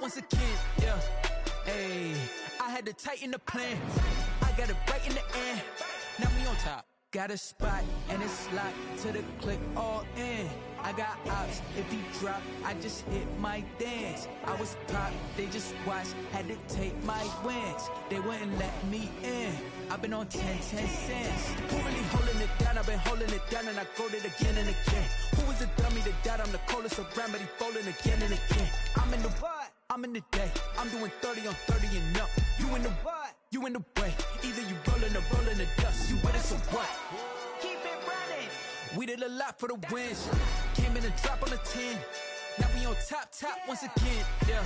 once again, yeah. Hey, I had to tighten the plan. I got it right in the end. Now we on top. Got a spot and it's locked to the click all in. I got ops, if he drop, I just hit my dance. I was pop, they just watched, had to take my wins. They wouldn't let me in. I've been on 10 cents. Who really holding it down? I've been holding it down and I go it again and again. Who was the dummy that died? I'm the coldest around, but he falling again and again. I'm in the what? I'm in the day. I'm doing 30 on 30 and up. You in the what? You in the way. Either you rolling or rolling the dust. You with us or what? Keep it running. We did a lot for the wins. Came in and drop on the 10. Now we on top once again. Yeah.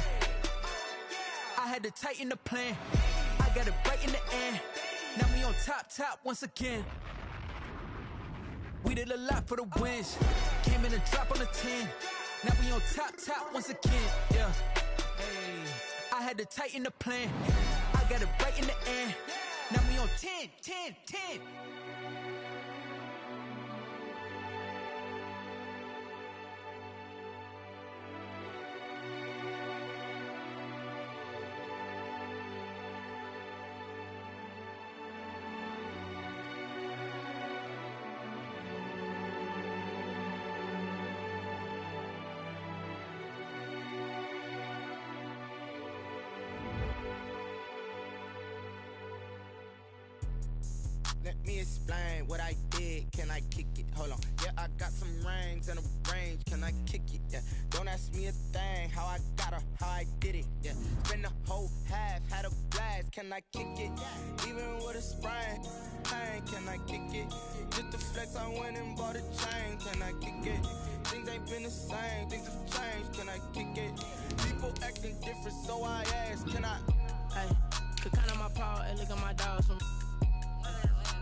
I had to tighten the plan. I got it right in the end. Now we on top once again. We did a lot for the wins. Came in and drop on the 10. Now we on top once again. Yeah. Hey, I had to tighten the plan. I got it right in the end. Now we on 10. Let me explain what I did. Can I kick it? Hold on. Yeah, I got some rings and a range. Can I kick it? Yeah. Don't ask me a thing. How I got her, how I did it. Yeah. Spend the whole half, had a blast. Can I kick it? Even with a sprain. Pain, can I kick it? Just the flex, I went and bought a chain. Can I kick it? Things ain't been the same. Things have changed. Can I kick it? People acting different, so I ask. Can I? Hey, could count on my power and look at my dogs from.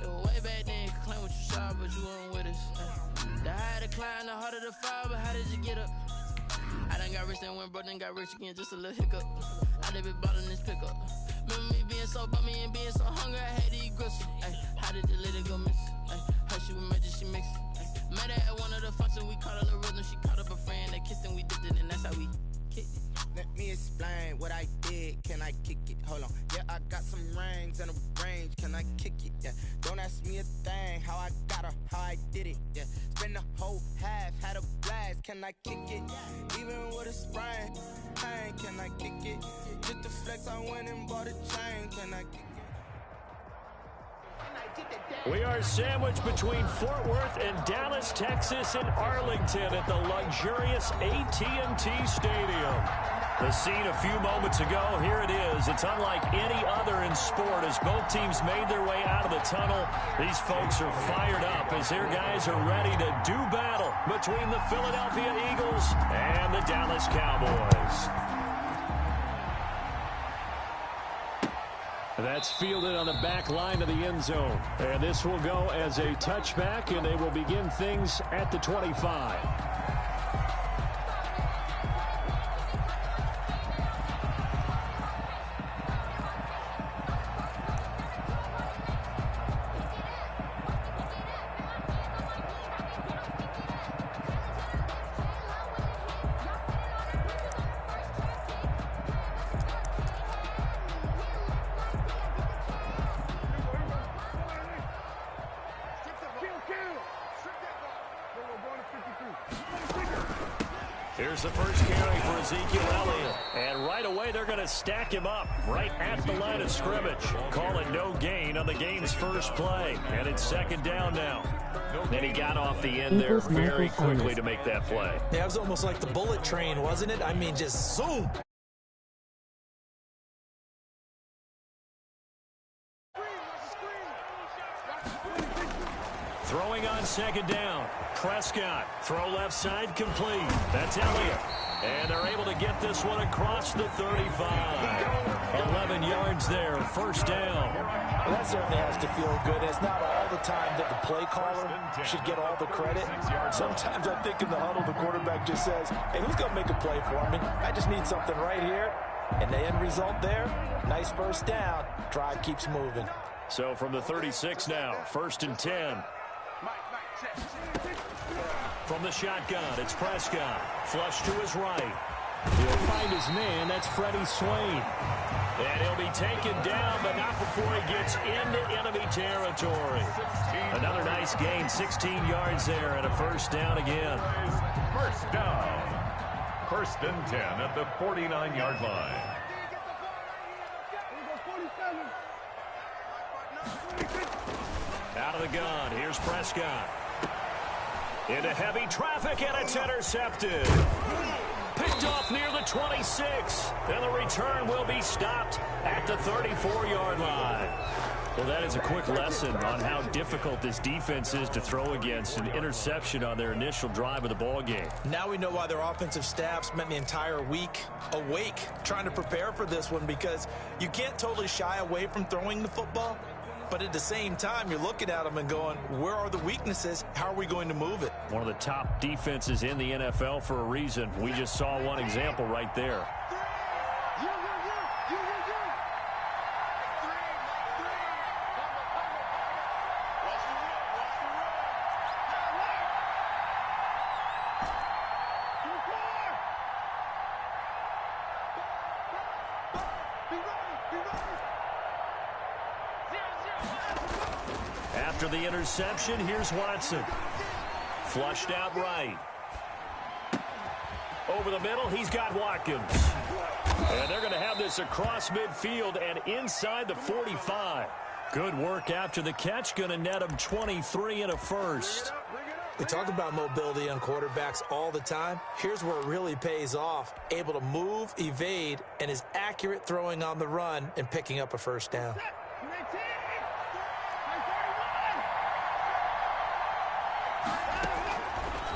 Way back then, you could claim what you saw, but you weren't with us. The higher the climb, the harder the fall, but how did you get up? I done got rich, then went broke, then got rich again, just a little hiccup. I done been ballin' this pickup. Remember me being so bummy and being so hungry, I had to eat gristle. How did the lady go miss? How she was magic, she mixed. Met her at one of the functions, we caught her the rhythm, she caught up a friend, they kissed and we dipped it, and that's how we kicked it. Let me explain what I did. Can I kick it? Hold on. Yeah, I got some rings and a range. Can I kick it? Yeah. Don't ask me a thing. How I got her, how I did it. Yeah. Spend the whole half, had a blast. Can I kick it? Even with a sprain. Pain, can I kick it? Just the flex, I went and bought a chain. Can I kick it? We are sandwiched between Fort Worth and Dallas, Texas, and Arlington at the luxurious AT&T Stadium. The scene a few moments ago, here it is. It's unlike any other in sport as both teams made their way out of the tunnel. These folks are fired up as their guys are ready to do battle between the Philadelphia Eagles and the Dallas Cowboys. That's fielded on the back line of the end zone. And this will go as a touchback, and they will begin things at the 25. Here's the first carry for Ezekiel Elliott. And right away, they're going to stack him up right at the line of scrimmage. Call it no gain on the game's first play. And it's second down now. And he got off the end there very quickly to make that play. Yeah, it was almost like the bullet train, wasn't it? I mean, just zoom. Throwing on second down. Prescott, throw left side, complete. That's Elliott. And they're able to get this one across the 35. 11 yards there, first down. Well, that certainly has to feel good. It's not all the time that the play caller should get all the credit. Sometimes I think in the huddle, the quarterback just says, hey, who's going to make a play for me? I just need something right here. And the end result there, nice first down. Drive keeps moving. So from the 36 now, first and 10. From the shotgun, it's Prescott. Flush to his right. He'll find his man. That's Freddie Swain. And he'll be taken down, but not before he gets into enemy territory. Another nice gain, 16 yards there, and a first down again. First down. First and 10 at the 49-yard line. Out of the gun, here's Prescott. Into heavy traffic, and it's intercepted. Picked off near the 26. And the return will be stopped at the 34-yard line. Well, that is a quick lesson on how difficult this defense is to throw against. An interception on their initial drive of the ball game. Now we know why their offensive staff spent the entire week awake trying to prepare for this one, because you can't totally shy away from throwing the football. But at the same time, you're looking at them and going, where are the weaknesses? How are we going to move it? One of the top defenses in the NFL for a reason. We just saw one example right there. After the interception, here's Watson. Flushed out right. Over the middle, he's got Watkins. And they're going to have this across midfield and inside the 45. Good work after the catch. Going to net him 23 and a first. We talk about mobility on quarterbacks all the time. Here's where it really pays off. Able to move, evade, and is accurate throwing on the run and picking up a first down.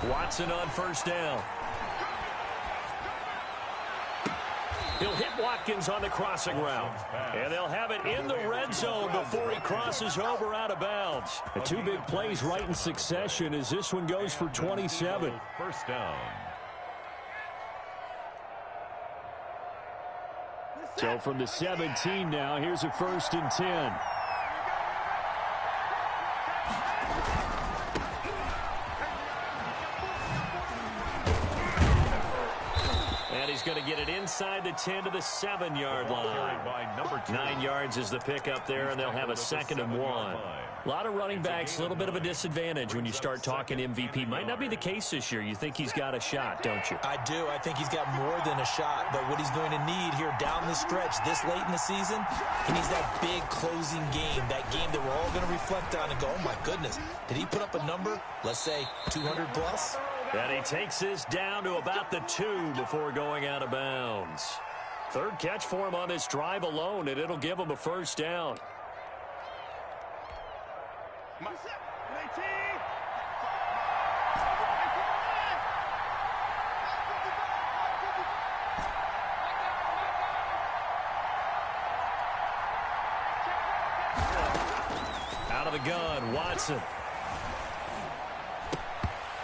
Watson on first down. He'll hit Watkins on the crossing route. And they'll have it in the red zone before he crosses over out of bounds. The two big plays right in succession as this one goes for 27. First down. So from the 17 now, here's a first and 10. Going to get it inside the 10 to the 7-yard line. 9 yards is the pickup there, and they'll have a 2nd and 1. A lot of running backs, a little bit of a disadvantage when you start talking MVP. Might not be the case this year. You think he's got a shot, don't you? I do. I think he's got more than a shot, but what he's going to need here down the stretch this late in the season, he needs that big closing game, that game that we're all going to reflect on and go, oh my goodness, did he put up a number, let's say 200 plus? And he takes this down to about the 2 before going out of bounds. Third catch for him on this drive alone, and it'll give him a first down. Out of the gun, Watson.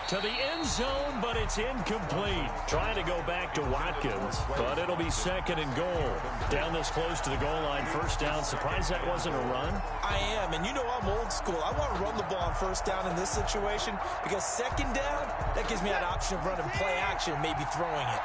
To the end zone, but it's incomplete. Trying to go back to Watkins, but it'll be 2nd and goal. Down this close to the goal line, first down. Surprised that wasn't a run? I am, and you know I'm old school. I want to run the ball on first down in this situation because 2nd down, that gives me that option of running play action, maybe throwing it.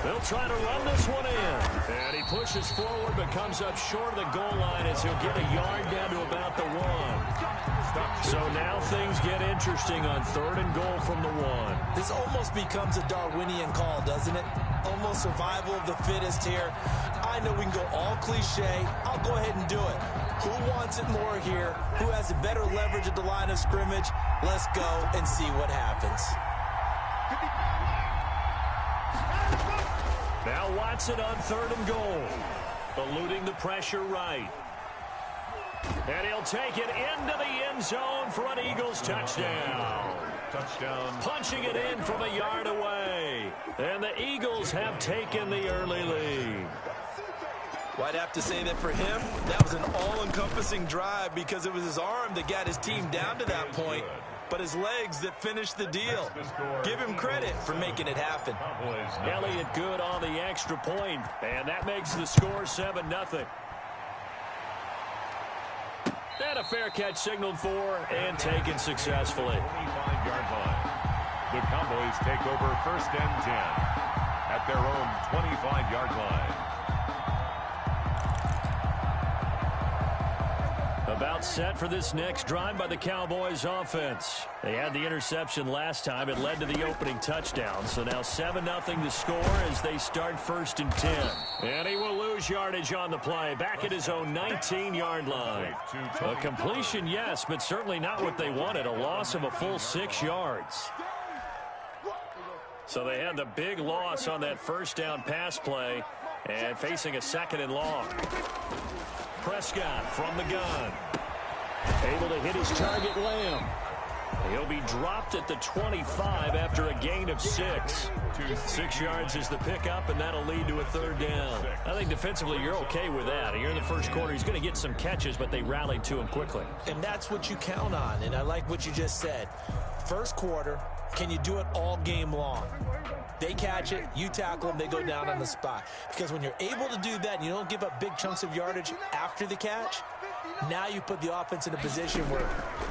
They'll try to run this one in. And he pushes forward but comes up short of the goal line as he'll get a yard down to about the 1. So now things get interesting on 3rd and goal from the 1. This almost becomes a Darwinian call, doesn't it? Almost survival of the fittest here. I know we can go all cliche. I'll go ahead and do it. Who wants it more here? Who has a better leverage at the line of scrimmage? Let's go and see what happens. Now Watson on 3rd and goal. Eluding the pressure right. And he'll take it into the end zone for an Eagles touchdown. Punching it in from a yard away. And the Eagles have taken the early lead. Well, I'd have to say that for him, that was an all-encompassing drive because it was his arm that got his team down to that point, but his legs that finished the deal. Give him credit for making it happen. Elliott good on the extra point, and that makes the score 7-0. And a fair catch signaled for and taken successfully. The Cowboys take over 1st and 10 at their own 25-yard line. About set for this next drive by the Cowboys offense. They had the interception last time. It led to the opening touchdown. So now 7-0 to score as they start 1st and 10. And he will lose yardage on the play. Back at his own 19-yard line. A completion, yes, but certainly not what they wanted. A loss of a full 6 yards. So they had the big loss on that first down pass play and facing a 2nd and long. Prescott from the gun. Able to hit his target, Lamb. He'll be dropped at the 25 after a gain of 6. 6 yards is the pickup, and that'll lead to a 3rd down. I think defensively you're okay with that. Here in the first quarter, he's going to get some catches, but they rallied to him quickly. And that's what you count on, and I like what you just said. First quarter, can you do it all game long? They catch it, you tackle them, they go down on the spot. Because when you're able to do that and you don't give up big chunks of yardage after the catch, now you put the offense in a position where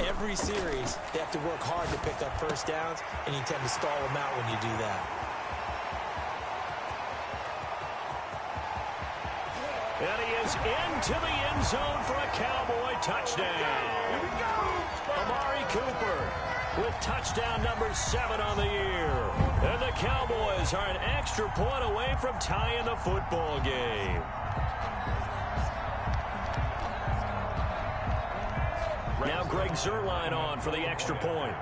every series they have to work hard to pick up first downs, and you tend to stall them out when you do that. And he is into the end zone for a Cowboy touchdown. Amari Cooper with touchdown number 7 on the year. And the Cowboys are an extra point away from tying the football game. Now Greg Zuerlein on for the extra point.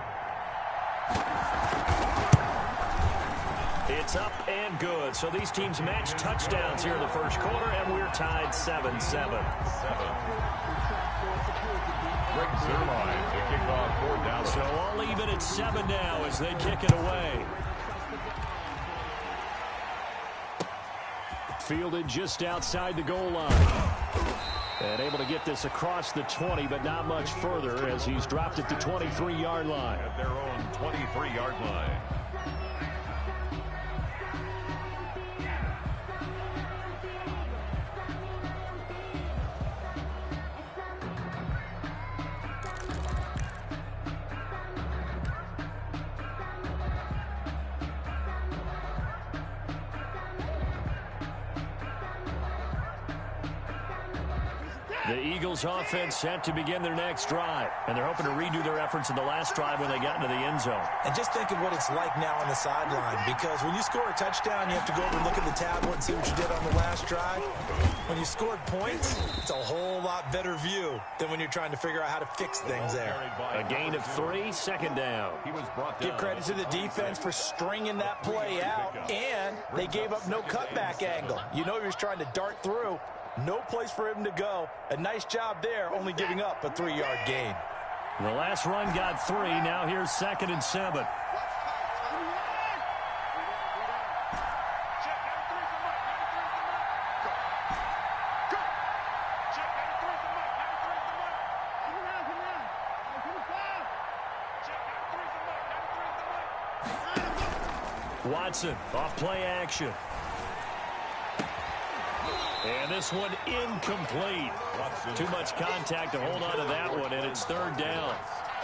It's up and good. So these teams match touchdowns here in the first quarter, and we're tied 7-7. Greg Zuerlein to kick off 4th down. So all even at 7 now as they kick it away. Fielded just outside the goal line. And able to get this across the 20, but not much further as he's dropped at the 23-yard line. At their own 23-yard line. The Eagles offense set to begin their next drive, and they're hoping to redo their efforts in the last drive when they got into the end zone. And just think of what it's like now on the sideline, because when you score a touchdown, you have to go over and look at the tablet and see what you did on the last drive. When you scored points, it's a whole lot better view than when you're trying to figure out how to fix things there. A gain of 3, 2nd down. Give credit to the defense for stringing that play out, and they gave up no cutback angle. You know he was trying to dart through. No place for him to go. A nice job there, only giving up a 3-yard gain. The last run got 3. Now here's 2nd and 7. Watson off play action. And this one incomplete. Too much contact to hold on to that one, and it's 3rd down.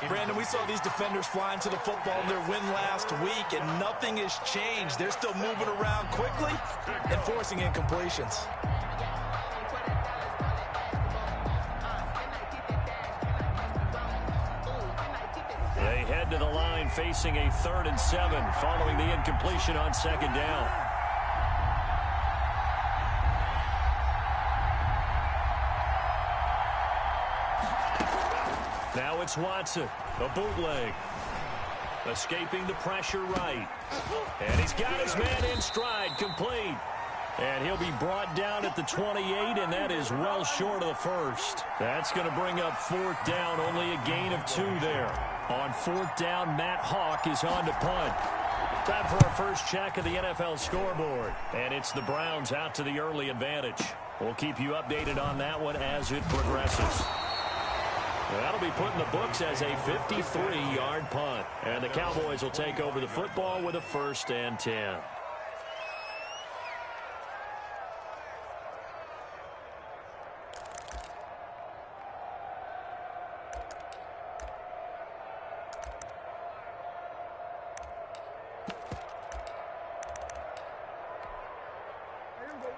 Brandon, we saw these defenders flying to the football in their win last week, and nothing has changed. They're still moving around quickly and forcing incompletions. They head to the line facing a 3rd and 7 following the incompletion on 2nd down. Now it's Watson, a bootleg. Escaping the pressure right. And he's got his man in stride, complete. And he'll be brought down at the 28, and that is well short of the first. That's going to bring up 4th down, only a gain of 2 there. On 4th down, Matt Hawk is on to punt. Time for our first check of the NFL scoreboard. And it's the Browns out to the early advantage. We'll keep you updated on that one as it progresses. That'll be put in the books as a 53-yard punt. And the Cowboys will take over the football with a 1st and 10.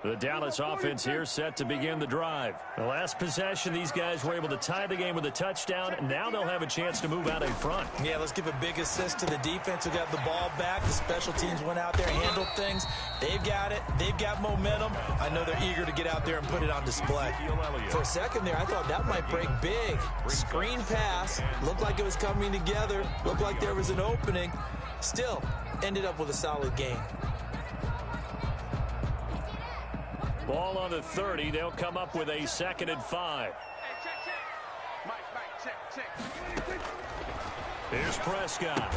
The Dallas offense here set to begin the drive. The last possession, these guys were able to tie the game with a touchdown. Now they'll have a chance to move out in front. Yeah, let's give a big assist to the defense who got the ball back. The special teams went out there and handled things. They've got it. They've got momentum. I know they're eager to get out there and put it on display. For a second there, I thought that might break big. Screen pass. Looked like it was coming together. Looked like there was an opening. Still, ended up with a solid game. Ball on the 30. They'll come up with a 2nd and 5. Here's Prescott.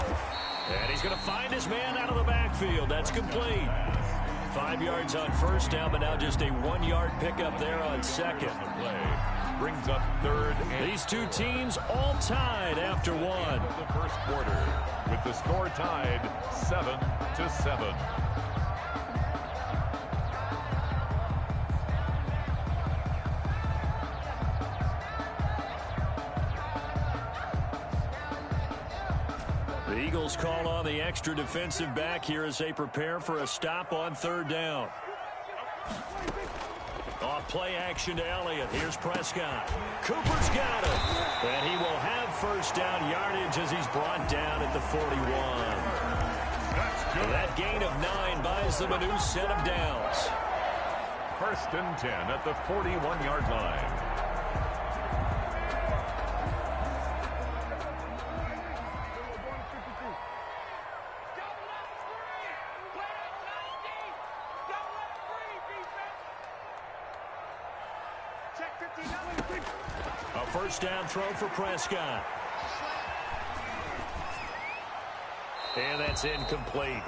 And he's going to find his man out of the backfield. That's complete. 5 yards on first down, but now just a 1-yard pickup there on second. Brings up 3rd. These two teams all tied after one. The first quarter with the score tied 7-7. The Eagles call on the extra defensive back here as they prepare for a stop on 3rd down. Off play action to Elliott. Here's Prescott. Cooper's got it. And he will have first down yardage as he's brought down at the 41. That gain of 9 buys them a new set of downs. 1st and 10 at the 41-yard line. A first down throw for Prescott. And that's incomplete.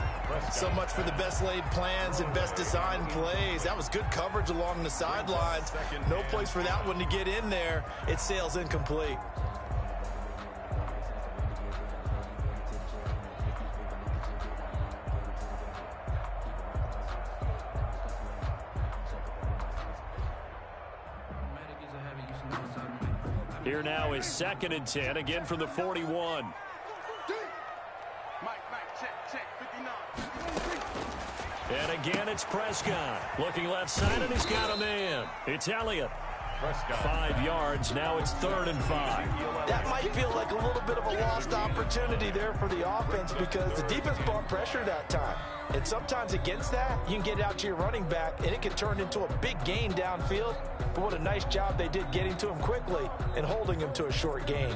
So much for the best laid plans and best designed plays. That was good coverage along the sidelines. No place for that one to get in there. It sails incomplete. Here now is 2nd and 10, again from the 41. And again, it's Prescott. Looking left side, and he's got a man. It's Elliott. 5 yards. Now it's 3rd and 5. That might feel like a little bit of a lost opportunity there for the offense because the defense brought pressure that time. And sometimes against that, you can get it out to your running back, and it can turn into a big gain downfield. But what a nice job they did getting to him quickly and holding him to a short gain.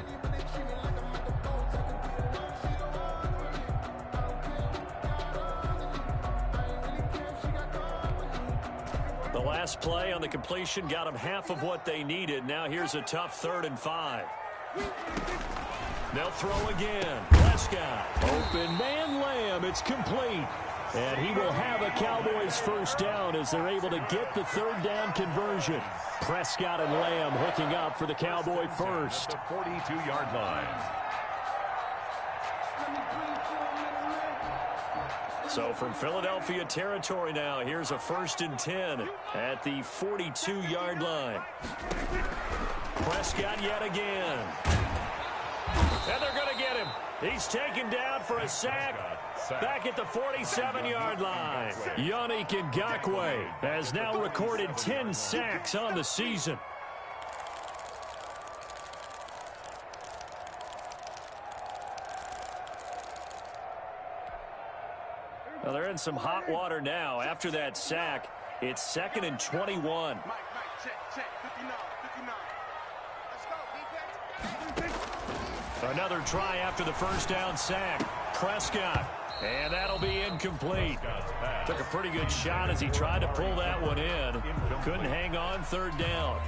The last play on the completion got them half of what they needed. Now here's a tough 3rd and 5. They'll throw again. Prescott. Open man Lamb. It's complete. And he will have a Cowboys first down as they're able to get the 3rd down conversion. Prescott and Lamb hooking up for the Cowboy first. The 42-yard line. So from Philadelphia territory now, here's a 1st and 10 at the 42-yard line. Prescott yet again. And they're going to get him. He's taken down for a sack. Back at the 47-yard line. Yannick Ngakoue has now recorded 10 sacks on the season. Well, they're in some hot water now. After that sack, it's 2nd and 21. Another try after the first down sack. Prescott. And that'll be incomplete. Took a pretty good shot as he tried to pull that one in. Couldn't hang on 3rd down.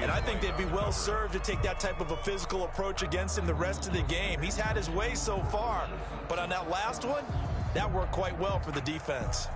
And I think they'd be well served to take that type of a physical approach against him the rest of the game. He's had his way so far. But on that last one, that worked quite well for the defense.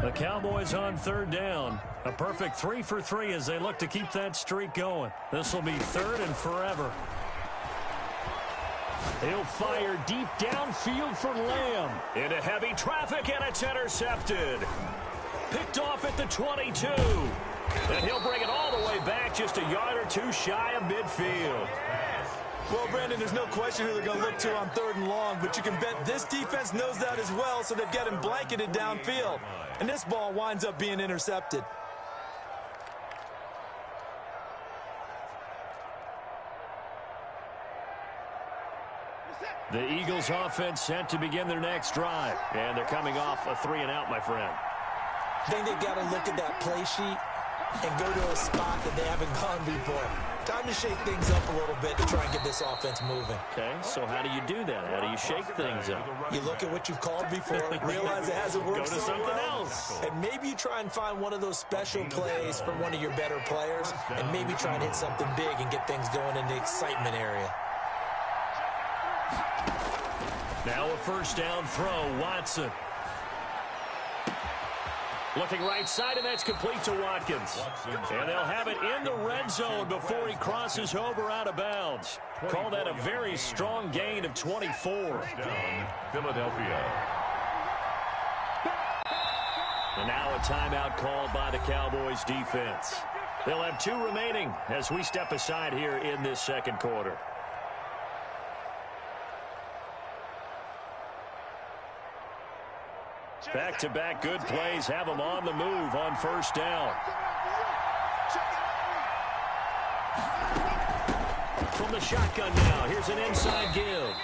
The Cowboys on 3rd down. A perfect 3 for 3 as they look to keep that streak going. This will be 3rd and forever. He'll fire deep downfield for Lamb. Into heavy traffic, and it's intercepted. Picked off at the 22. And he'll bring it all the way back just a yard or two shy of midfield. Well, Brandon, there's no question who they're going to look to on 3rd and long, but you can bet this defense knows that as well, so they've got him blanketed downfield. And this ball winds up being intercepted. The Eagles offense set to begin their next drive. And they're coming off a 3-and-out, my friend. I think they've got to look at that play sheet and go to a spot that they haven't gone before. Time to shake things up a little bit to try and get this offense moving. Okay, so how do you do that? How do you shake things up? You look at what you've called before, realize it hasn't worked Go to so something well, else. and maybe you try and find one of those special plays from one of your better players, and maybe try and hit something big and get things going in the excitement area. Now a first down throw, Watson. Looking right side, and that's complete to Watkins. And they'll have it in the red zone before he crosses over out of bounds. Call that a very strong gain of 24. Down, Philadelphia. And now a timeout called by the Cowboys defense. They'll have 2 remaining as we step aside here in this second quarter. Back-to-back good plays have them on the move on first down. From the shotgun now, here's an inside give.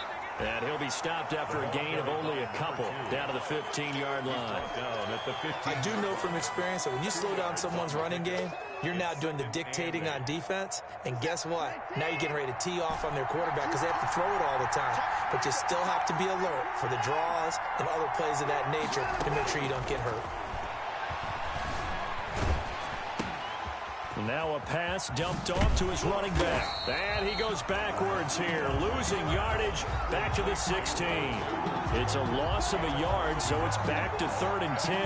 And he'll be stopped after a gain of only a couple down to the 15-yard line. I do know from experience that when you slow down someone's running game, you're now doing the dictating on defense. And guess what? Now you're getting ready to tee off on their quarterback because they have to throw it all the time. But you still have to be alert for the draws and other plays of that nature to make sure you don't get hurt. Now a pass dumped off to his running back. And he goes backwards here, losing yardage back to the 16. It's a loss of a yard, so it's back to 3rd and 10.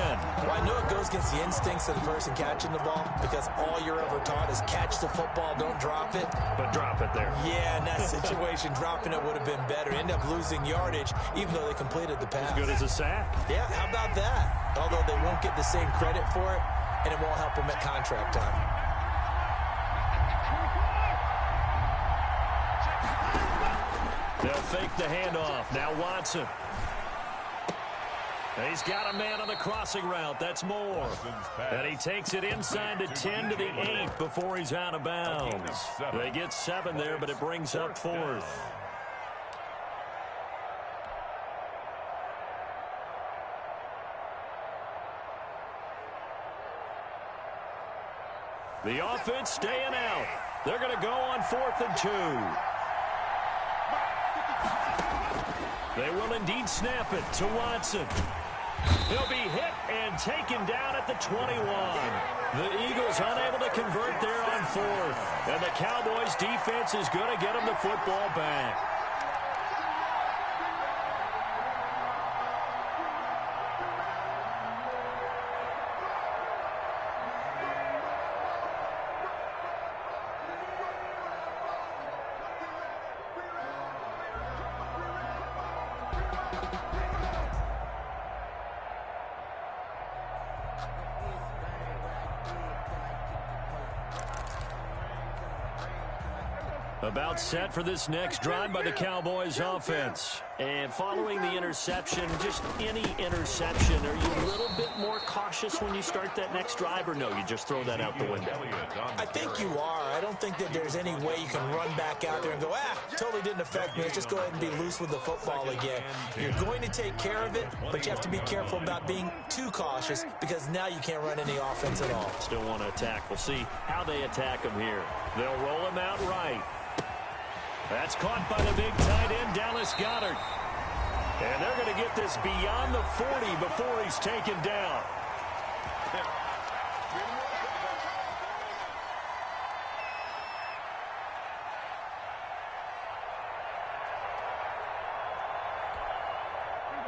Well, I know it goes against the instincts of the person catching the ball because all you're ever taught is catch the football, don't drop it. But drop it there. Yeah, in that situation, dropping it would have been better. End up losing yardage, even though they completed the pass. As good as a sack. Yeah, how about that? Although they won't get the same credit for it, and it won't help them at contract time. They'll fake the handoff. Now Watson. And he's got a man on the crossing route. That's Moore. And he takes it inside the 10 to the 8 before he's out of bounds. They get 7 there, but it brings up 4th. The offense staying out. They're going to go on 4th and 2. They will indeed snap it to Watson. He'll be hit and taken down at the 21. The Eagles unable to convert there on 4th. And the Cowboys defense is going to get them the football back. About set for this next drive by the Cowboys offense. And following the interception, just any interception, are you a little bit more cautious when you start that next drive, or no, you just throw that out the window? I think you are. I don't think that there's any way you can run back out there and go, totally didn't affect me. Let's just go ahead and be loose with the football again. You're going to take care of it, but you have to be careful about being too cautious because now you can't run any offense at all. Still want to attack. We'll see how they attack him here. They'll roll him out right. That's caught by the big tight end, Dallas Goedert. And they're going to get this beyond the 40 before he's taken down.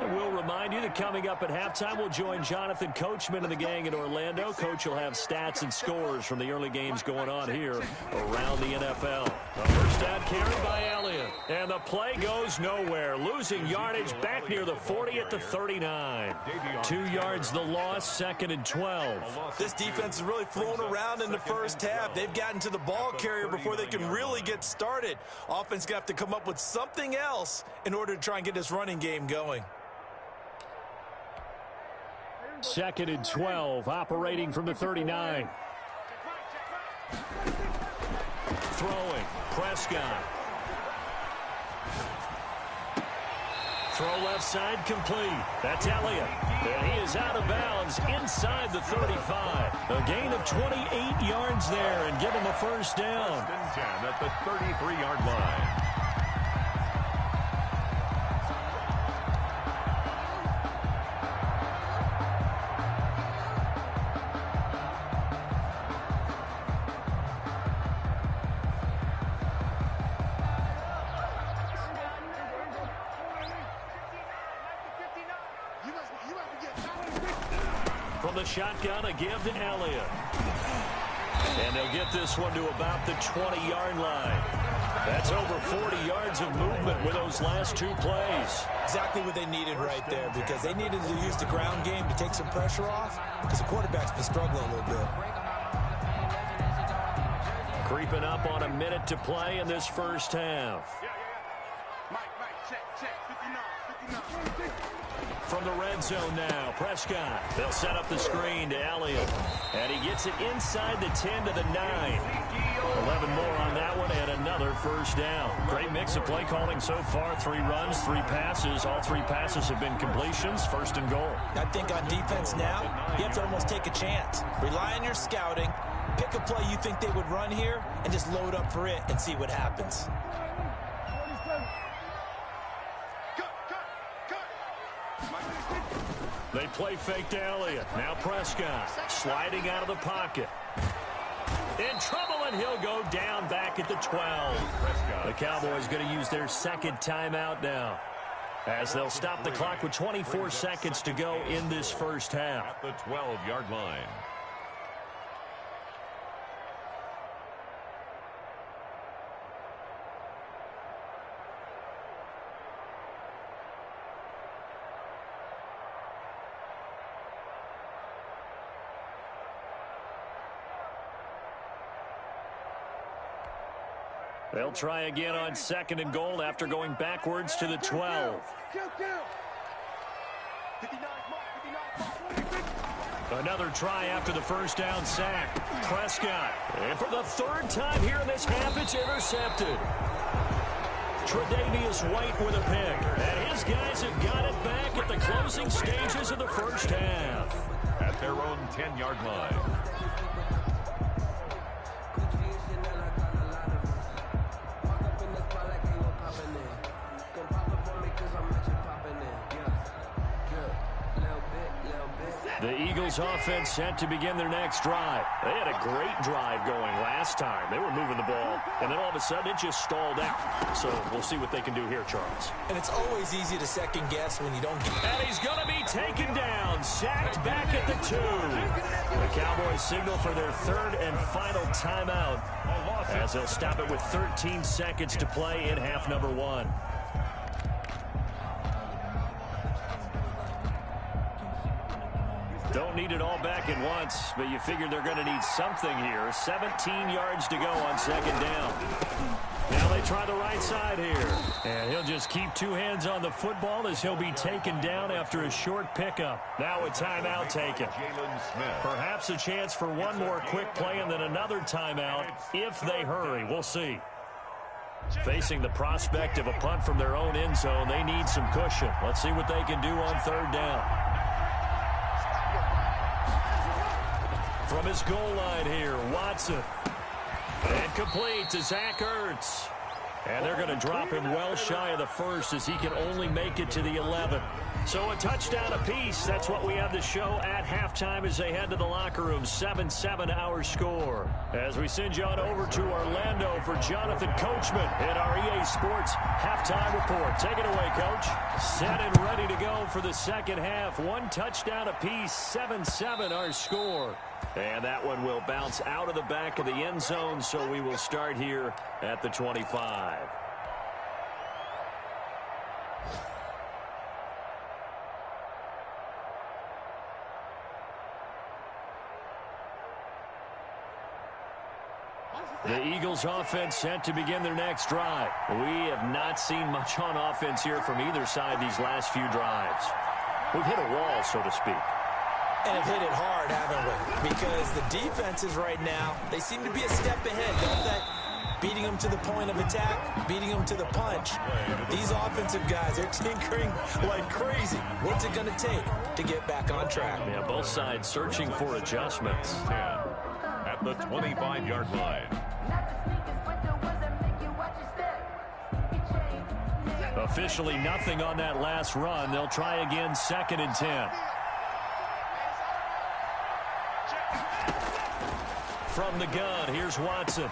And we'll remind you that coming up at halftime, we'll join Jonathan Coachman and the gang in Orlando. Coach will have stats and scores from the early games going on here around the NFL. A first down carry by Elliott. And the play goes nowhere. Losing yardage back near the 40 at the 39. 2 yards the loss, 2nd and 12. This defense is really thrown around in the first half. They've gotten to the ball carrier before they can really get started. Offense going to have to come up with something else in order to try and get this running game going. 2nd and 12, operating from the 39. Throwing, Prescott. Throw left side complete. That's Elliott. And he is out of bounds inside the 35. A gain of 28 yards there and give him a first down. 10 at the 33-yard line. From the shotgun, a give to Elliott. And they'll get this one to about the 20-yard line. That's over 40 yards of movement with those last 2 plays. Exactly what they needed right there, because they needed to use the ground game to take some pressure off, because the quarterback's been struggling a little bit. Creeping up on a minute to play in this first half. From the red zone now, Prescott. They'll set up the screen to Elliott. And he gets it inside the 10 to the 9. 11 more on that one and another first down. Great mix of play calling so far. 3 runs, 3 passes. All 3 passes have been completions. 1st and goal. I think on defense now, you have to almost take a chance. Rely on your scouting. Pick a play you think they would run here and just load up for it and see what happens. They play fake to Elliott. Now Prescott sliding out of the pocket. In trouble, and he'll go down back at the 12. The Cowboys going to use their 2nd timeout now, as they'll stop the clock with 24 seconds to go in this first half. At the 12-yard line. They'll try again on 2nd and goal after going backwards to the 12. Another try after the first down sack. Prescott. And for the 3rd time here in this half, it's intercepted. Tre'Davious White with a pick. And his guys have got it back at the closing stages of the first half. At their own 10-yard line. The Eagles offense set to begin their next drive. They had a great drive going last time. They were moving the ball, and then all of a sudden it just stalled out. So we'll see what they can do here, Charles. And it's always easy to second guess when you don't get it. And he's going to be taken down, sacked back at the 2. The Cowboys signal for their 3rd and final timeout, as they'll stop it with 13 seconds to play in half number 1. Don't need it all back at once, but you figure they're going to need something here. 17 yards to go on 2nd down. Now they try the right side here. And he'll just keep 2 hands on the football as he'll be taken down after a short pickup. Now a timeout taken. Perhaps a chance for one more quick play and then another timeout if they hurry. We'll see. Facing the prospect of a punt from their own end zone, they need some cushion. Let's see what they can do on 3rd down. From his goal line here, Watson. And complete to Zach Ertz. And they're going to drop him well shy of the 1st as he can only make it to the 11. So a touchdown apiece. That's what we have to show at halftime as they head to the locker room. 7-7 our score. As we send you on over to Orlando for Jonathan Coachman in our EA Sports halftime report. Take it away, Coach. Set and ready to go for the 2nd half. 1 touchdown apiece. 7-7 our score. And that one will bounce out of the back of the end zone, so we will start here at the 25. The Eagles offense set to begin their next drive. We have not seen much on offense here from either side these last few drives. We've hit a wall, so to speak. And have hit it hard, haven't we? Because the defenses right now, they seem to be a step ahead, don't they? Beating them to the point of attack, beating them to the punch. These offensive guys, they're tinkering like crazy. What's it going to take to get back on track? Yeah, both sides searching for adjustments. 10 at the 25-yard line. Officially nothing on that last run. They'll try again, 2nd and 10. From the gun, here's Watson.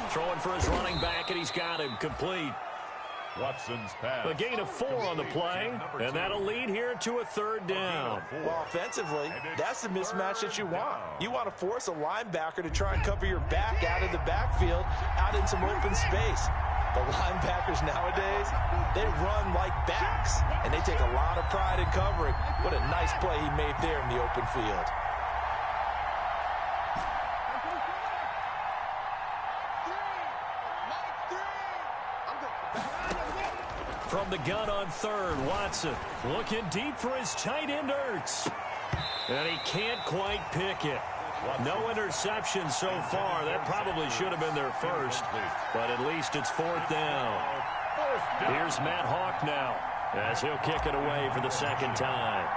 Throwing for his running back, and he's got him complete. Watson's pass. A gain of 4 on the play, and that'll lead here to a 3rd down. Well, offensively, that's the mismatch that you want. You want to force a linebacker to try and cover your back out of the backfield, out in some open space. The linebackers nowadays, they run like backs, and they take a lot of pride in covering. What a nice play he made there in the open field. From the gun on 3rd, Watson looking deep for his tight end, Ertz. And he can't quite pick it. No interception so far. That probably should have been their first, but at least it's 4th down. Here's Matt Hawk now as he'll kick it away for the 2nd time.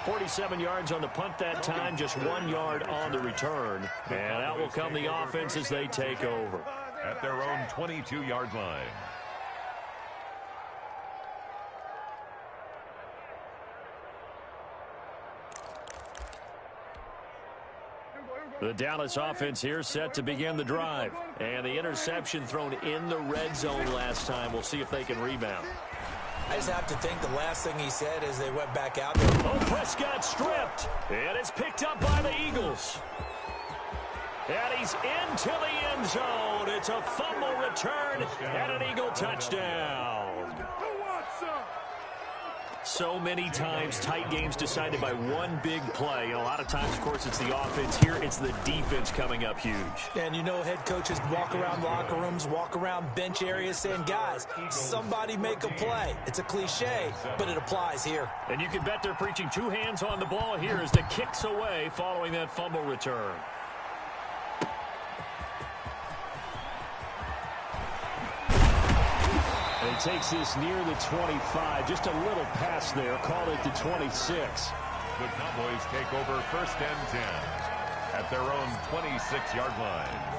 .47 yards on the punt that time, just 1 yard on the return. And out will come the offense as they take over. At their own 22-yard line. The Dallas offense here set to begin the drive. And the interception thrown in the red zone last time. We'll see if they can rebound. I just have to think the last thing he said as they went back out there. Oh, Prescott stripped. And it's picked up by the Eagles. And he's into the end zone. It's a fumble return and an Eagle touchdown. So many times tight games decided by one big play. And a lot of times, of course, it's the offense. Here, it's the defense coming up huge. And you know head coaches walk around locker rooms, walk around bench areas saying, guys, somebody make a play. It's a cliche, but it applies here. And you can bet they're preaching 2 hands on the ball here as the kicks away following that fumble return. And he takes this near the 25. Just a little pass there. Called it the 26. The Cowboys take over 1st and 10 at their own 26-yard line.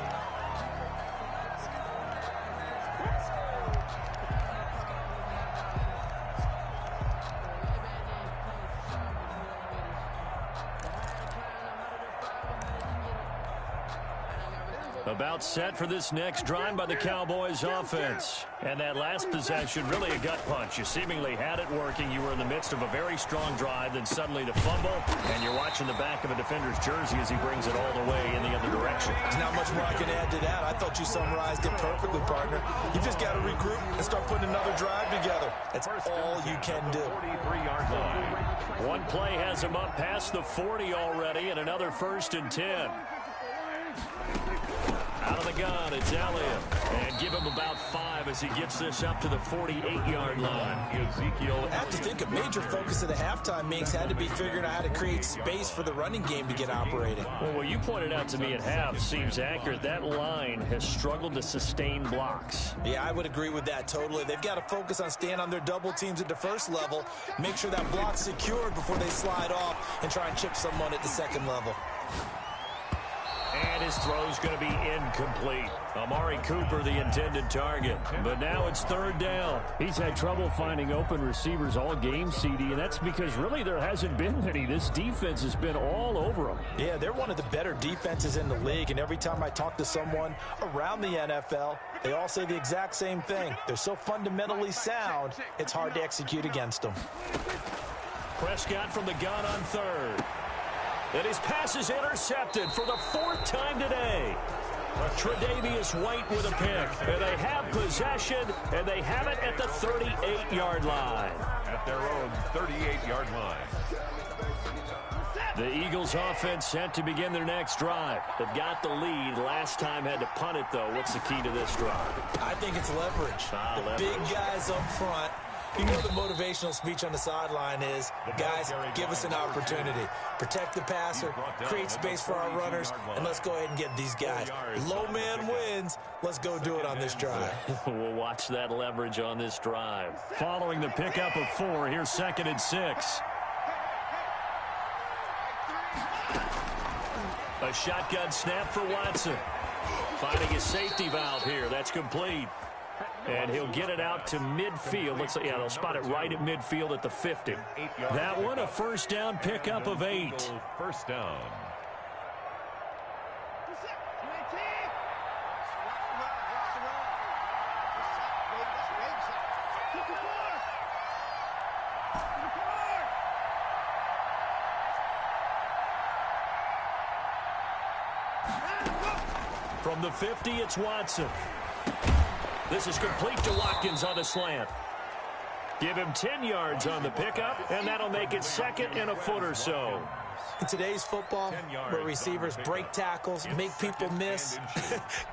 About set for this next drive by the Cowboys offense. And that last possession, really a gut punch. You seemingly had it working. You were in the midst of a very strong drive, then suddenly the fumble, and you're watching the back of a defender's jersey as he brings it all the way in the other direction. There's not much more I can add to that. I thought you summarized it perfectly, partner. You just got to regroup and start putting another drive together. That's all you can do. 43-yard line. One play has him up past the 40 already, and another 1st and 10. Out of the gun, it's Elliott. And give him about 5 as he gets this up to the 48-yard line. Ezekiel. I have to think a major focus of the halftime meetings had to be figuring out how to create space for the running game to get operating. Well, what you pointed out to me at half seems accurate. That line has struggled to sustain blocks. Yeah, I would agree with that totally. They've got to focus on staying on their double teams at the first level, make sure that block's secured before they slide off and try and chip someone at the second level. And his throw's going to be incomplete. Amari Cooper, the intended target. But now it's 3rd down. He's had trouble finding open receivers all game, CD, and that's because really there hasn't been any. This defense has been all over them. Yeah, they're one of the better defenses in the league, and every time I talk to someone around the NFL, they all say the exact same thing. They're so fundamentally sound, it's hard to execute against them. Prescott from the gun on 3rd. And his pass is intercepted for the 4th time today. Tre'Davious White with a pick. And they have possession, and they have it at the 38-yard line. At their own 38-yard line. The Eagles offense set to begin their next drive. They've got the lead. Last time had to punt it, though. What's the key to this drive? I think it's leverage. The big guys up front. You know the motivational speech on the sideline is, guys, give us an opportunity. Protect the passer, create space for our runners, and let's go ahead and get these guys. Low man wins. Let's go do it on this drive. We'll watch that leverage on this drive. Following the pickup of 4, here's 2nd and 6. A shotgun snap for Watson. Finding his safety valve here. That's complete. And he'll get it out to midfield. Looks like, yeah, they'll spot it right at midfield at the 50. That one, a first down pickup of 8. First down. From the 50, it's Watson. This is complete to Watkins on the slant. Give him 10 yards on the pickup, and that'll make it 2nd and a foot or so. In today's football, where receivers break tackles, make people miss,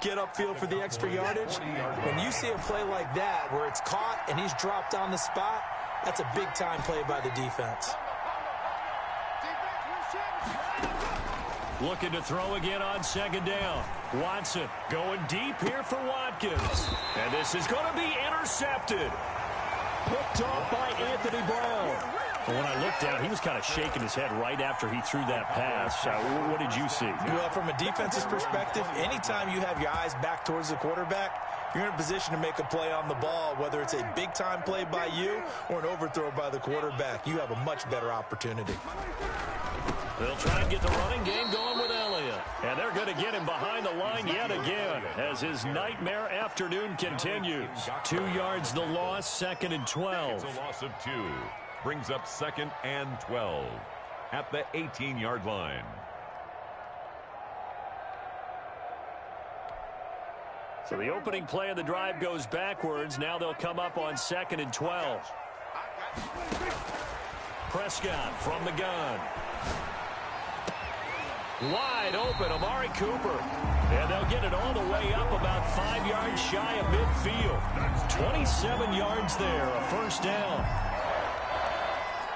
get upfield for the extra yardage, when you see a play like that where it's caught and he's dropped on the spot, that's a big-time play by the defense. Looking to throw again on 2nd down. Watson going deep here for Watkins. And this is going to be intercepted. Picked off by Anthony Brown. Well, when I looked down, he was kind of shaking his head right after he threw that pass. What did you see? Well, from a defense's perspective, anytime you have your eyes back towards the quarterback, you're in a position to make a play on the ball, whether it's a big-time play by you or an overthrow by the quarterback. You have a much better opportunity. They'll try and get the running game going with Elliott. And they're going to get him behind the line yet again as his nightmare afternoon continues. 2 yards the loss, 2nd and 12. It's a loss of 2. Brings up 2nd and 12 at the 18-yard line. So the opening play of the drive goes backwards. Now they'll come up on 2nd and 12. Prescott from the gun. Wide open, Amari Cooper. And they'll get it all the way up about 5 yards shy of midfield. 27 yards there, a first down.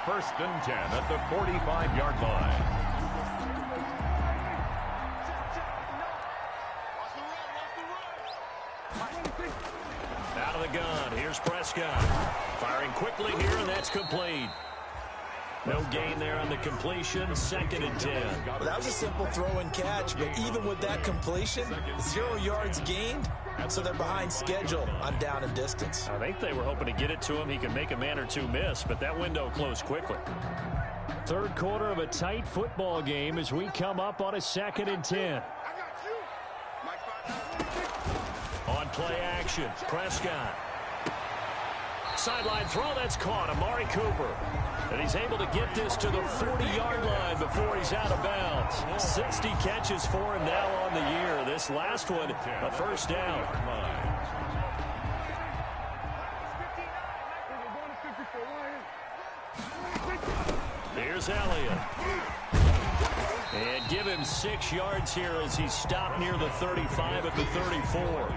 1st and 10 at the 45-yard line. Out of the gun, here's Prescott. Firing quickly here, and that's complete. No gain there on the completion, 2nd and 10. Well, that was a simple throw and catch, but even with that completion, 0 yards gained, so they're behind schedule on down and distance. I think they were hoping to get it to him. He can make a man or two miss, but that window closed quickly. 3rd quarter of a tight football game as we come up on a 2nd and 10. On play action, Prescott. Sideline throw, that's caught. Amari Cooper. And he's able to get this to the 40-yard line before he's out of bounds. 60 catches for him now on the year. This last one, a first down. Here's Elliott. And give him 6 yards here as he stopped near the 35 at the 34.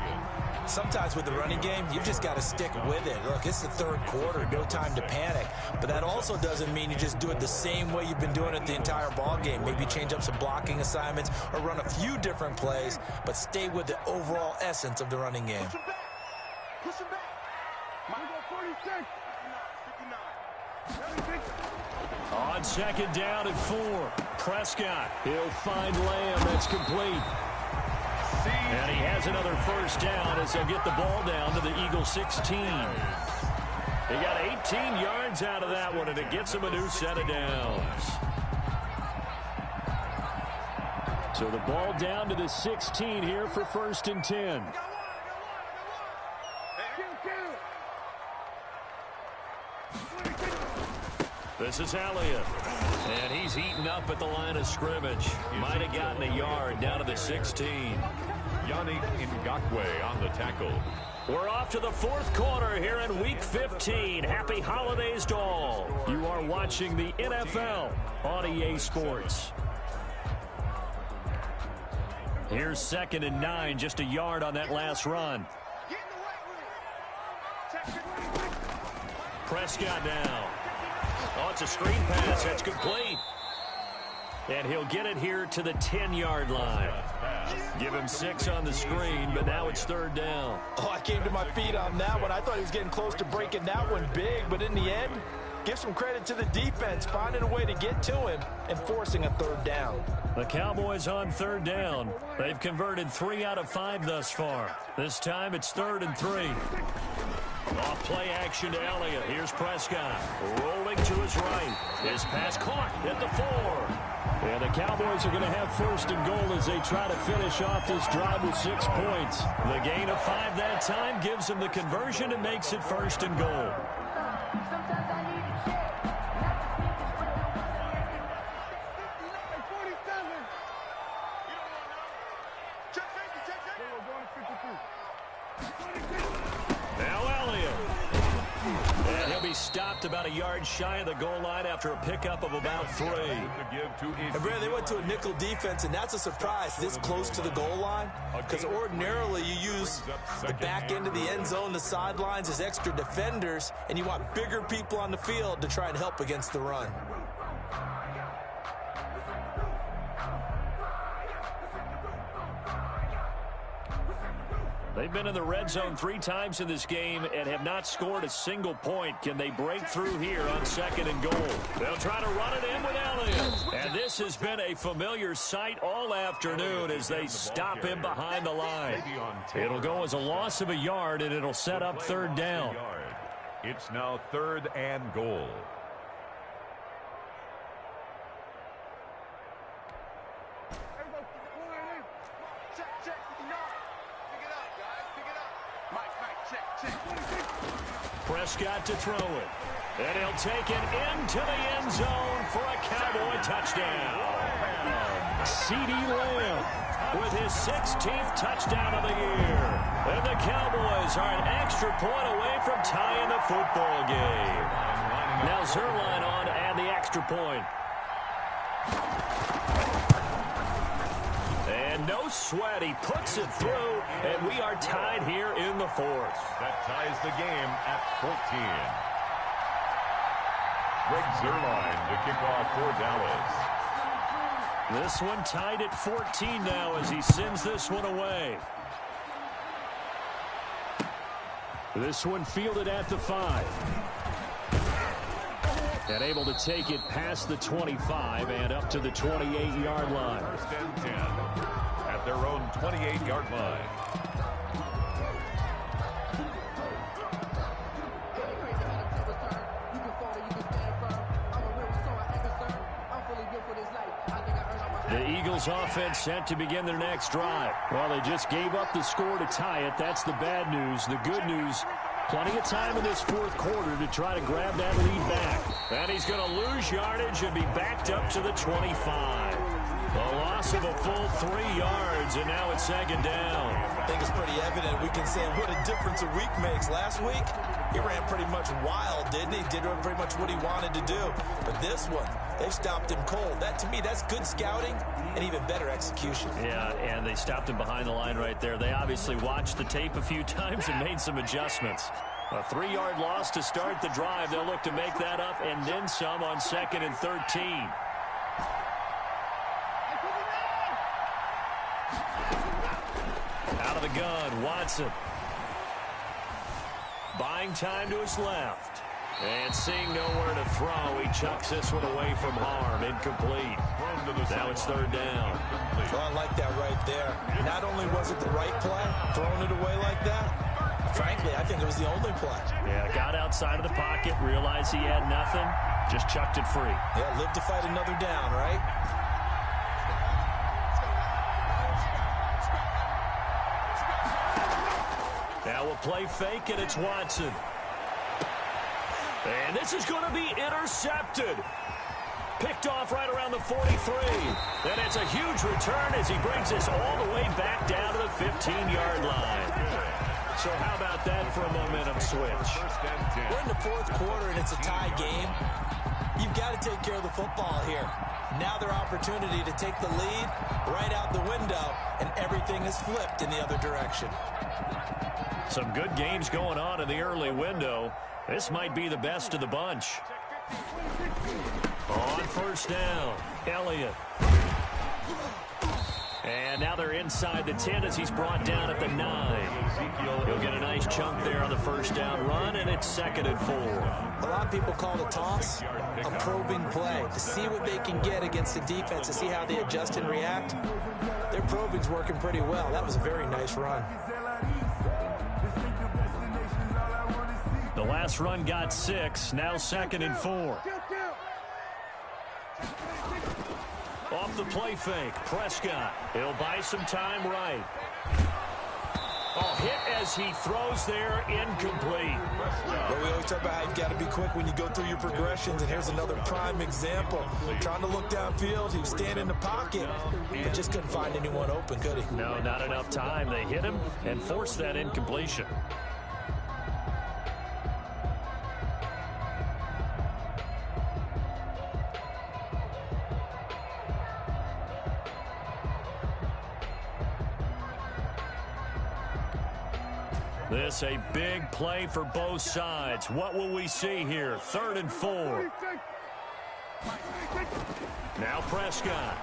Sometimes with the running game, you've just got to stick with it. Look, it's the 3rd quarter, no time to panic. But that also doesn't mean you just do it the same way you've been doing it the entire ball game. Maybe change up some blocking assignments or run a few different plays, but stay with the overall essence of the running game. Push him back. Push him back. 46. On 2nd down and 4. Prescott. He'll find Lamb. That's complete. And he has another first down as they'll get the ball down to the Eagles 16. He got 18 yards out of that one, and it gets him a new set of downs. So the ball down to the 16 here for 1st and 10. This is Elliott. And he's eaten up at the line of scrimmage. Might have gotten a yard down to the 16. Yannick Ngakoue on the tackle. We're off to the fourth quarter here in Week 15. Happy holidays to all. You are watching the NFL on EA Sports. Here's 2nd and 9, just a yard on that last run. Prescott now. Oh, it's a screen pass. That's complete. And he'll get it here to the 10-yard line. Give him 6 on the screen, but now it's 3rd down. Oh, I came to my feet on that one. I thought he was getting close to breaking that one big, but in the end, give some credit to the defense, finding a way to get to him and forcing a 3rd down. The Cowboys on 3rd down. They've converted 3 out of 5 thus far. This time it's 3rd and 3. Off play action to Elliott. Here's Prescott rolling to his right. His pass caught at the 4. And the Cowboys are going to have 1st and goal as they try to finish off this drive with 6 points. The gain of 5 that time gives them the conversion and makes it 1st and goal. Stopped about a yard shy of the goal line after a pickup of about 3. And Brad, they went to a nickel defense, and that's a surprise this close to the goal line, because ordinarily you use the back end of the end zone, the sidelines as extra defenders, and you want bigger people on the field to try and help against the run. They've been in the red zone 3 times in this game and have not scored a single point. Can they break through here on 2nd and goal? They'll try to run it in with Elliott. And this has been a familiar sight all afternoon as they stop him behind the line. It'll go as a loss of a yard, and it'll set up 3rd down. It's now 3rd and goal. Prescott to throw it. And he'll take it into the end zone for a Cowboy touchdown. CeeDee Lamb with his 16th touchdown of the year. And the Cowboys are an extra point away from tying the football game. Now Zerline on to add the extra point. And no sweat, he puts it through, and we are tied here in the 4th. That ties the game at 14. Greg Zerline to kick off for Dallas. This one tied at 14 now as he sends this one away. This one fielded at the 5. And able to take it past the 25 and up to the 28-yard line. 1st and 10 at their own 28-yard line. The Eagles offense set to begin their next drive. Well, they just gave up the score to tie it. That's the bad news. The good news, plenty of time in this 4th quarter to try to grab that lead back. And he's going to lose yardage and be backed up to the 25. A loss of a full 3 yards, and now it's 2nd down. I think it's pretty evident. We can say what a difference a week makes. Last week, he ran pretty much wild, didn't he? Did pretty much what he wanted to do. But this one, they stopped him cold. That, to me, that's good scouting and even better execution. Yeah, and they stopped him behind the line right there. They obviously watched the tape a few times and made some adjustments. A 3-yard loss to start the drive. They'll look to make that up and then some on 2nd and 13. Out of the gun, Watson. Buying time to his left. And seeing nowhere to throw, he chucks this one away from harm. Incomplete. Now it's 3rd down. Well, I like that right there. Not only was it the right play, throwing it away like that, frankly, I think it was the only play. Yeah, got outside of the pocket, realized he had nothing, just chucked it free. Yeah, live to fight another down, right? Now we'll play fake, and it's Watson. And this is going to be intercepted. Picked off right around the 43. And it's a huge return as he brings us all the way back down to the 15-yard line. So how about that for a momentum switch? We're in the fourth quarter, and it's a tie game. You've got to take care of the football here. Now their opportunity to take the lead right out the window, and everything is flipped in the other direction. Some good games going on in the early window. This might be the best of the bunch. On first down, Elliott. And now they're inside the 10 as he's brought down at the 9. He'll get a nice chunk there on the first down run, and it's 2nd and 4. A lot of people call the toss a probing play to see what they can get against the defense, to see how they adjust and react. Their probing's working pretty well. That was a very nice run. The last run got 6, now 2nd and 4. Off the play fake, Prescott. He'll buy some time right. Oh, hit as he throws there, incomplete. Well, we always talk about how you've got to be quick when you go through your progressions, and here's another prime example. Trying to look downfield, he was standing in the pocket, but just couldn't find anyone open, could he? No, not enough time. They hit him and forced that incompletion. This a big play for both sides. What will we see here? 3rd and 4. Now Prescott.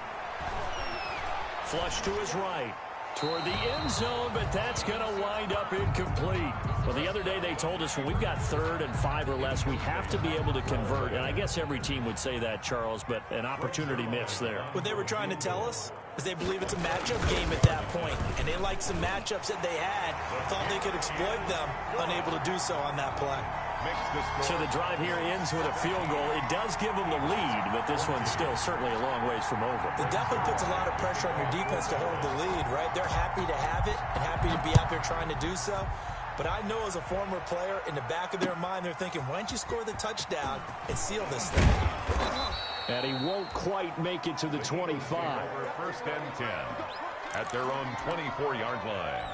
Flush to his right. Toward the end zone, but that's going to wind up incomplete. Well, the other day they told us when we've got 3rd and 5 or less, we have to be able to convert. And I guess every team would say that, Charles, but an opportunity missed there. What they were trying to tell us is they believe it's a matchup game at that point, and they liked some matchups that they had, thought they could exploit them, unable to do so on that play. So the drive here ends with a field goal. It does give them the lead, but this one's still certainly a long ways from over. It definitely puts a lot of pressure on your defense to hold the lead, right? They're happy to have it and happy to be out there trying to do so. But I know as a former player, in the back of their mind, they're thinking, why don't you score the touchdown and seal this thing? And he won't quite make it to the 25. 1st and 10 at their own 24-yard line.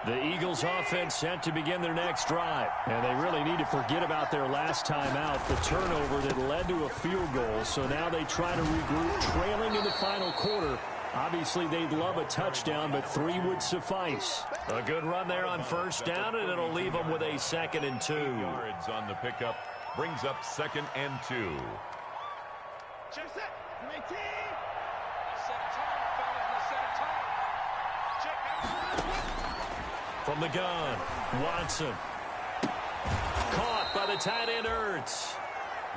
The Eagles offense set to begin their next drive. And they really need to forget about their last time out, the turnover that led to a field goal. So now they try to regroup, trailing in the final quarter. Obviously, they'd love a touchdown, but 3 would suffice. A good run there on first down, and it'll leave them with a 2nd and 2. Yards on the pickup brings up 2nd and 2. From the gun, Watson. Caught by the tight end, Ertz.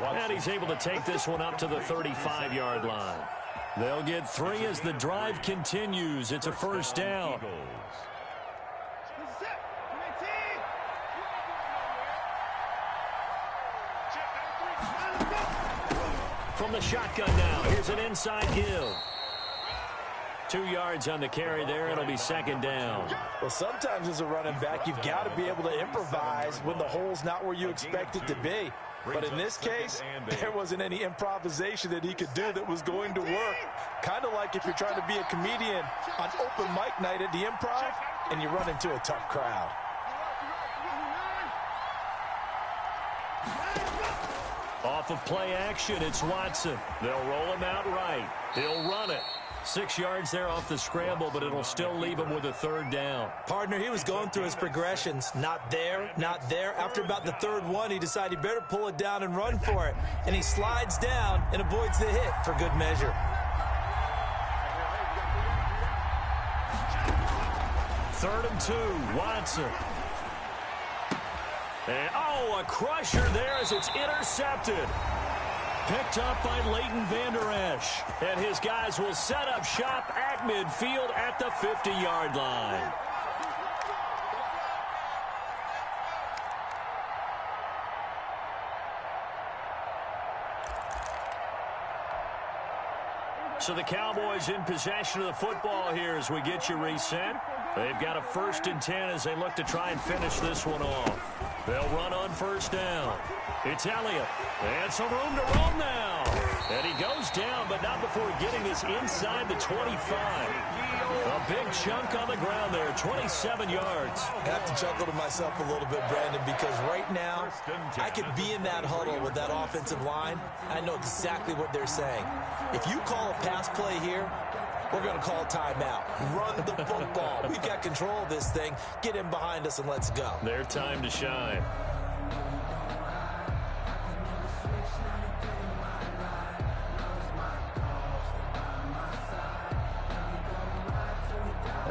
And he's able to take this one up to the 35-yard line. They'll get 3 as the drive continues. It's a first down. From the shotgun now, here's an inside give. 2 yards on the carry there. It'll be 2nd down. Well, sometimes as a running back, you've got to be able to improvise when the hole's not where you expect it to be. But in this case, there wasn't any improvisation that he could do that was going to work. Kind of like if you're trying to be a comedian on open mic night at the Improv and you run into a tough crowd. Off of play action, it's Watson. They'll roll him out right. He'll run it. 6 yards there off the scramble, but it'll still leave him with a 3rd down. Partner, he was going through his progressions. Not there, not there. After about the 3rd one, he decided he better pull it down and run for it. And he slides down and avoids the hit for good measure. 3rd and 2, Watson. And, a crusher there as it's intercepted. Picked up by Leighton Vander Esch. And his guys will set up shop at midfield at the 50-yard line. So the Cowboys in possession of the football here as we get you reset. They've got a 1st and 10 as they look to try and finish this one off. They'll run on 1st down. It's Elliott. And some room to roam now. And he goes down, but not before getting this inside the 25. A big chunk on the ground there, 27 yards. I have to chuckle to myself a little bit, Brandon, because right now I could be in that huddle with that offensive line. I know exactly what they're saying. If you call a pass play here, we're going to call a timeout. Run the football. We've got control of this thing. Get in behind us and let's go. Their time to shine.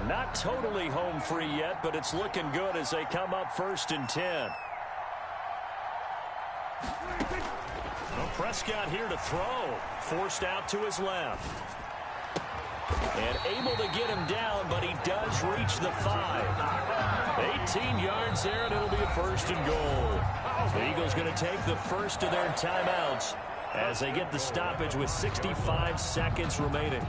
Not totally home free yet, but it's looking good as they come up 1st and 10. Well, Prescott here to throw. Forced out to his left. And able to get him down, but he does reach the 5. 18 yards there, and it'll be a 1st and goal. The Eagles going to take the first of their timeouts as they get the stoppage with 65 seconds remaining.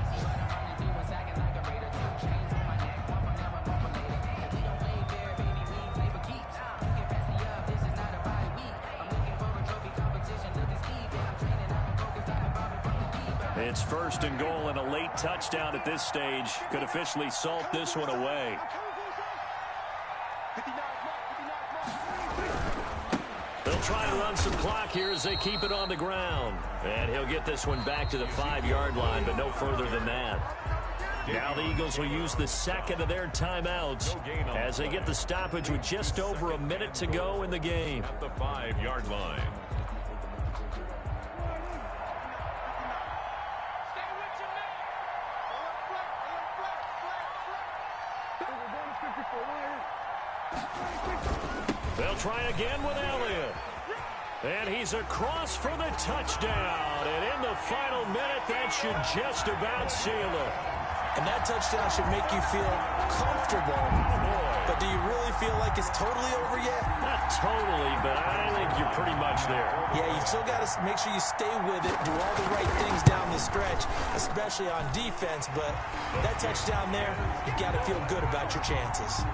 It's 1st and goal, and a late touchdown at this stage could officially salt this one away. They'll try to run some clock here as they keep it on the ground. And he'll get this one back to the 5-yard line, but no further than that. Now the Eagles will use the 2nd of their timeouts as they get the stoppage with just over a minute to go in the game. At the 5-yard line. They'll try again with Elliott. And he's across for the touchdown. And in the final minute, that should just about seal it. And that touchdown should make you feel comfortable. But do you really feel like it's totally over yet? Not totally, but I think you're pretty much there. Yeah, you've still got to make sure you stay with it, do all the right things down the stretch, especially on defense. But that touchdown there, you've got to feel good about your chances.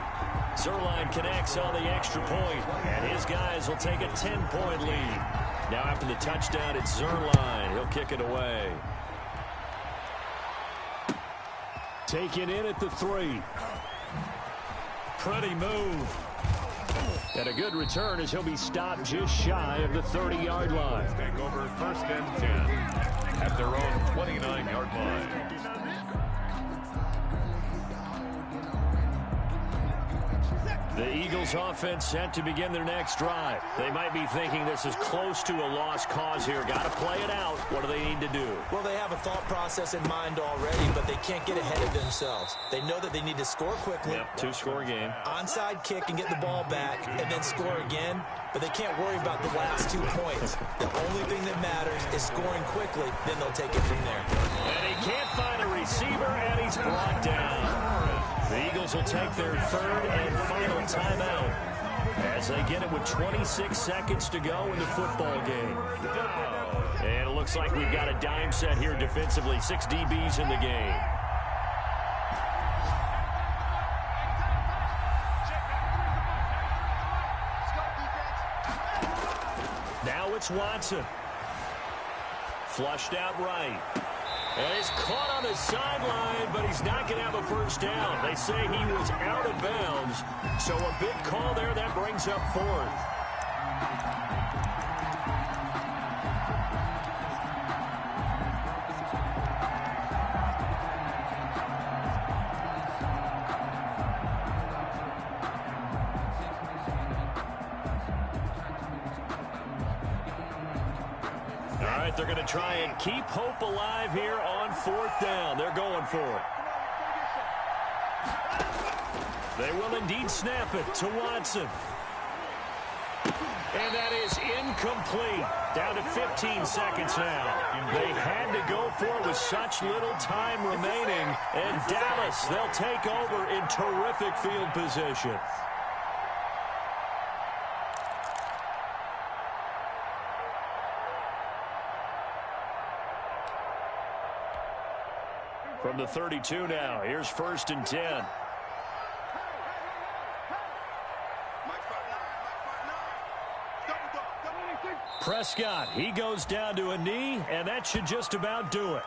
Zuerlein connects on the extra point, and his guys will take a 10-point lead. Now after the touchdown, it's Zuerlein. He'll kick it away. Taken in at the 3. Pretty move. And a good return as he'll be stopped just shy of the 30-yard line. Take over 1st and 10 at their own 29-yard line. The Eagles offense set to begin their next drive. They might be thinking this is close to a lost cause here. Got to play it out. What do they need to do? Well, they have a thought process in mind already, but they can't get ahead of themselves. They know that they need to score quickly. Yep, 2-score game. Onside kick and get the ball back and then score again, but they can't worry about the last 2 points. The only thing that matters is scoring quickly, then they'll take it from there. And he can't find a receiver, and he's brought down. The Eagles will take their 3rd and final timeout as they get it with 26 seconds to go in the football game. And it looks like we've got a dime set here defensively. 6 DBs in the game. Now it's Watson. Flushed out right. And he's caught on the sideline, but he's not going to have a 1st down. They say he was out of bounds. So a big call there that brings up 4th. They're going to try and keep hope alive here on 4th down. They're going for it. They will indeed snap it to Watson. And that is incomplete. Down to 15 seconds now. They had to go for it with such little time remaining. And Dallas, they'll take over in terrific field position. the 32 now. Here's 1st and 10. Prescott, he goes down to a knee, and that should just about do it.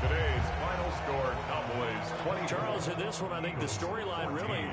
Today's final score, Cowboys 20. Charles, in this one, I think the storyline really,